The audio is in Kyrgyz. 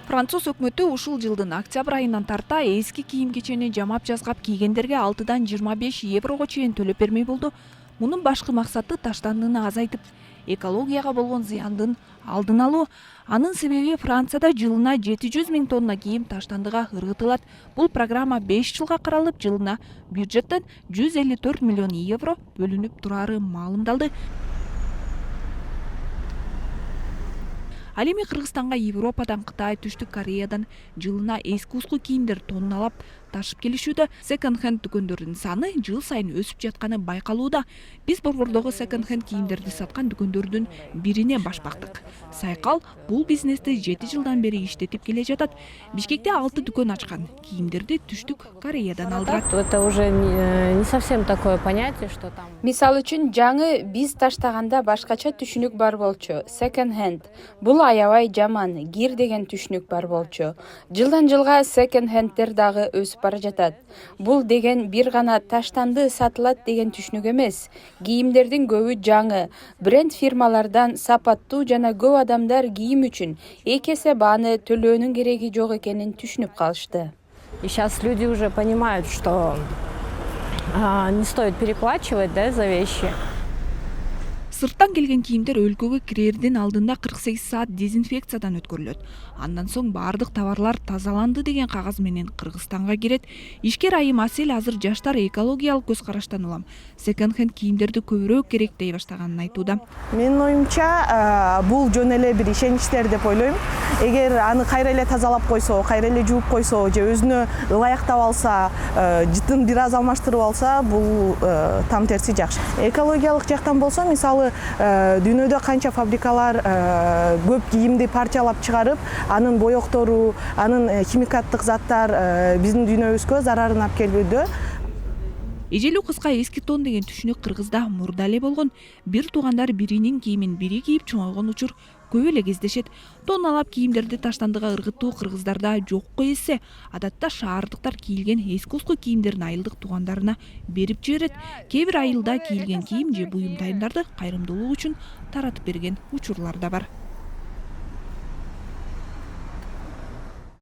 Француз өкмөтү ушул жылдын октябрь айынан тарта эски кийим-кечени жамап жазгап кийгендерге 6-25 еврого чейин төлөп бермей болду. Мунун башкы максаты таштандыны азайтып, экологияга болгон зыяндын алдын алуу. Анын себеби Францияда жылына 700 000 тонна кийим таштандыга ыргытылат. Бул программа 5 жылга каралып, жылына бюджеттен 154 миллион евро бөлүнүп турары маалымдалды. Ал эми Кыргызстанга Европадан, Кытай, Түштүк Кореядан жылына эски-уску кийимдер тонналап ташып келишүүдө. Секонд-хенд дүкөндөрдүн саны жыл сайын өсүп жатканы байкалууда. Биз Борбордогу секонд-хенд кийимдерди саткан дүкөндөрдүн бирине баш бактык. Сайкал бул бизнести 7 жылдан бери иштетип келе жатат. Бишкекте 6 дүкөн ачкан. Кийимдерди Түштүк Кореядан алдырат. Это уже не совсем такое понятие, что там. Мисалы үчүн жаңы биз таштаганда башкача түшүнүк бар болчу. Second-hand. Бул аябай жаман, гир деген түшүнүк бар болчу. Жылдан жылга second-handдер дагы өсүп бара жатат. Бул деген бир гана таштанды сатылат деген түшүнүк эмес. Кийимдердин көбү жаңы, бренд фирмалардан сапаттуу жана көп адамдар кийим үчүн эки эсе бааны төлөөнүн кереги жок экенин түшүнүп калышты. И сейчас люди уже понимают, что не стоит переплачивать, да, за вещи. Сырттан келген кийимдер өлкөгө кирердин алдында 48 саат дезинфекциядан өткөрүлөт. Андан соң бардык товарлар тазаланды деген кагаз менен Кыргызстанга кирет. Ишкер айым Асел азыр жаштар экологиялык көз караштан улам секонд-хенд кийимдерди көбүрөөк керектей баштаганын айтууда. Менин оюмча бул жөн эле бир ишеничтер деп ойлойм. Эгер аны кайра эле тазалап койсо, кайра эле жууп койсо, же өзүнө ылайыктап алса, жытын бир аз алмаштырып алса, бул там терси жакшы. Экологиялык жактан болсо, мисалы дүйнөдө канча фабрикалар көп кийимди парчалап чыгарып, анын боектору, анын химикаттык заттар биздин дүйнөбүзгө зарарын алып келүүдө. Эжелүү кыска эски тон деген түшүнүк Кыргызда мурда эле болгон. Бир туугандар биринин кийимин бири кийип чоңойгон учур көп эле кездешет. Тонналап кийимдерди таштандыга ыргытуу кыргыздарда жокко эсе. Адатта шаардыктар кийилген эски-уску кийимдерин айылдык туугандарына берип жиберет. Кээ бир айылда кийилген кийим же буюм дайымдарды кайрымдуулук үчүн таратып берген учурлар да бар.